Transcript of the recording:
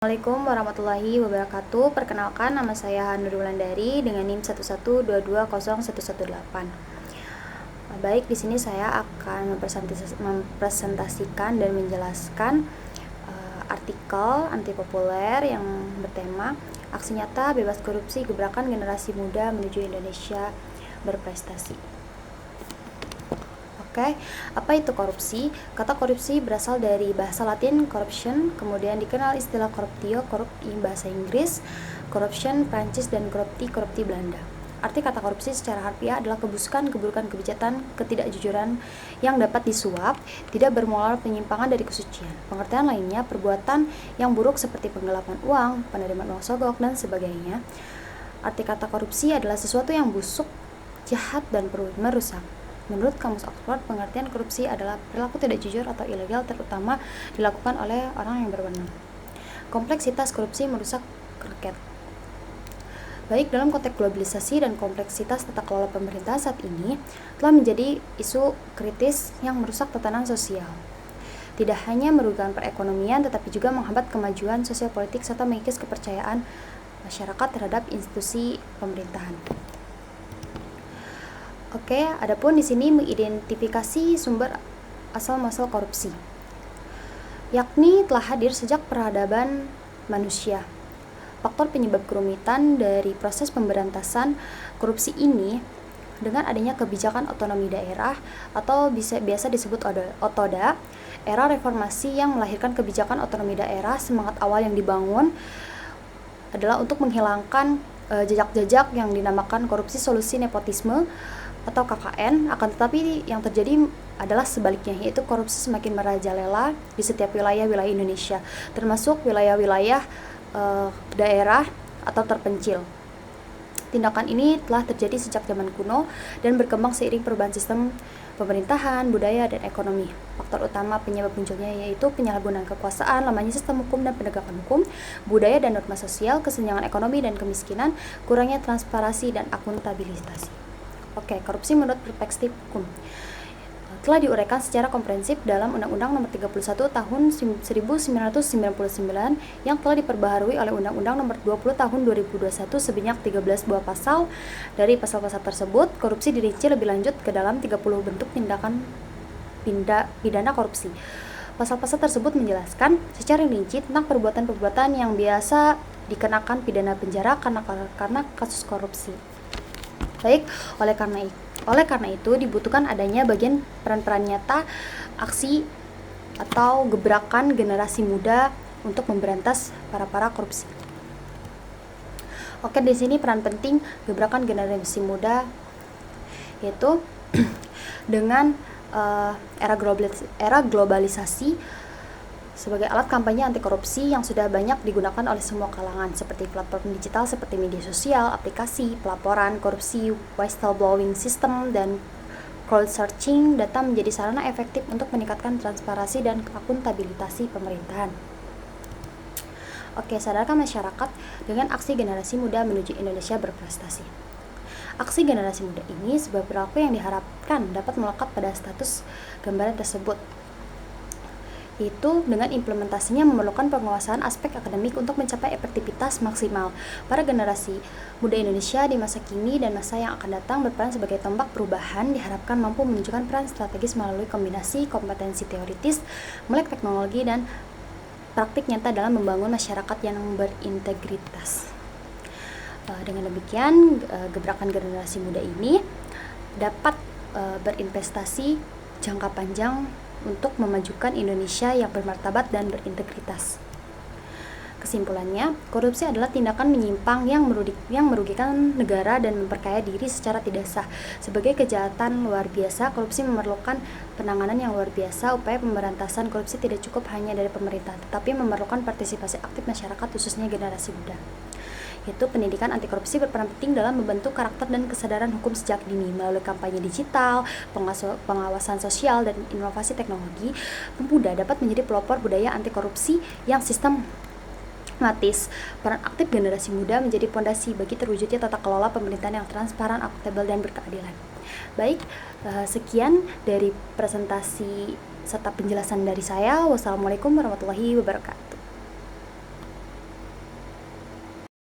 Assalamualaikum warahmatullahi wabarakatuh. Perkenalkan, nama saya Nur Wulandari dengan NIM 112201118. Baik, di sini saya akan mempresentasikan dan menjelaskan artikel anti populer yang bertema Aksi Nyata Bebas Korupsi Gebrakan Generasi Muda Menuju Indonesia Berprestasi. Oke, apa itu korupsi? Kata korupsi berasal dari bahasa Latin corruption, kemudian dikenal istilah corruptio, corrupt bahasa Inggris, corruption Prancis, dan corrupti Belanda. Arti kata korupsi secara harfiah adalah kebusukan, keburukan, kebijatan, ketidakjujuran yang dapat disuap, tidak bermoral, penyimpangan dari kesucian. Pengertian lainnya, perbuatan yang buruk seperti penggelapan uang, penerimaan uang sogok, dan sebagainya. Arti kata korupsi adalah sesuatu yang busuk, jahat, dan merusak. Menurut Kamus Oxford, pengertian korupsi adalah perilaku tidak jujur atau ilegal terutama dilakukan oleh orang yang berwenang. Kompleksitas korupsi merusak rakyat. Baik, dalam konteks globalisasi dan kompleksitas tata kelola pemerintah saat ini telah menjadi isu kritis yang merusak tatanan sosial. Tidak hanya merugikan perekonomian tetapi juga menghambat kemajuan sosial politik serta mengikis kepercayaan masyarakat terhadap institusi pemerintahan. Oke, adapun di sini mengidentifikasi sumber asal-muasal korupsi, yakni telah hadir sejak peradaban manusia. Faktor penyebab kerumitan dari proses pemberantasan korupsi ini dengan adanya kebijakan otonomi daerah atau biasa disebut OTODA, era reformasi yang melahirkan kebijakan otonomi daerah. Semangat awal yang dibangun adalah untuk menghilangkan jejak-jejak yang dinamakan korupsi solusi nepotisme atau KKN, akan tetapi yang terjadi adalah sebaliknya, yaitu korupsi semakin merajalela di setiap wilayah-wilayah Indonesia, termasuk wilayah-wilayah daerah atau terpencil. Tindakan ini telah terjadi sejak zaman kuno dan berkembang seiring perubahan sistem pemerintahan, budaya, dan ekonomi. Faktor utama penyebab munculnya yaitu penyalahgunaan kekuasaan, lamanya sistem hukum dan penegakan hukum, budaya dan norma sosial, kesenjangan ekonomi dan kemiskinan, kurangnya transparansi dan akuntabilitas. Oke, korupsi menurut perspektif hukum telah diuraikan secara komprehensif dalam Undang-Undang Nomor 31 Tahun 1999 yang telah diperbaharui oleh Undang-Undang Nomor 20 Tahun 2021 sebanyak 13 buah pasal. Dari pasal-pasal tersebut, korupsi dirinci lebih lanjut ke dalam 30 bentuk tindakan pidana korupsi. Pasal-pasal tersebut menjelaskan secara rinci tentang perbuatan-perbuatan yang biasa dikenakan pidana penjara karena kasus korupsi. Baik, oleh karena itu dibutuhkan adanya bagian peran-peran nyata aksi atau gebrakan generasi muda untuk memberantas para korupsi. Oke, di sini peran penting gebrakan generasi muda yaitu dengan era globalisasi sebagai alat kampanye anti korupsi yang sudah banyak digunakan oleh semua kalangan, seperti platform digital seperti media sosial, aplikasi, pelaporan korupsi, whistleblowing system, dan crowdsourcing data menjadi sarana efektif untuk meningkatkan transparansi dan akuntabilitas pemerintahan. Oke, sadarkan masyarakat dengan aksi generasi muda menuju Indonesia berprestasi. Aksi generasi muda ini sebuah perilaku yang diharapkan dapat melekat pada status gambaran tersebut. Itu dengan implementasinya memerlukan penguasaan aspek akademik untuk mencapai efektivitas maksimal. Para generasi muda Indonesia di masa kini dan masa yang akan datang berperan sebagai tombak perubahan, diharapkan mampu menunjukkan peran strategis melalui kombinasi kompetensi teoritis, melek teknologi, dan praktik nyata dalam membangun masyarakat yang berintegritas. Dengan demikian, gebrakan generasi muda ini dapat berinvestasi jangka panjang untuk memajukan Indonesia yang bermartabat dan berintegritas. Kesimpulannya, korupsi adalah tindakan menyimpang yang merugikan negara dan memperkaya diri secara tidak sah. Sebagai kejahatan luar biasa, korupsi memerlukan penanganan yang luar biasa. Upaya pemberantasan korupsi tidak cukup hanya dari pemerintah, tetapi memerlukan partisipasi aktif masyarakat, khususnya generasi muda. Yaitu pendidikan anti korupsi berperan penting dalam membentuk karakter dan kesadaran hukum sejak dini melalui kampanye digital, pengawasan sosial, dan inovasi teknologi. Pemuda dapat menjadi pelopor budaya anti korupsi yang sistematis. Peran aktif generasi muda menjadi pondasi bagi terwujudnya tata kelola pemerintahan yang transparan, akuntabel, dan berkeadilan. Baik, sekian dari presentasi serta penjelasan dari saya. Wassalamualaikum warahmatullahi wabarakatuh.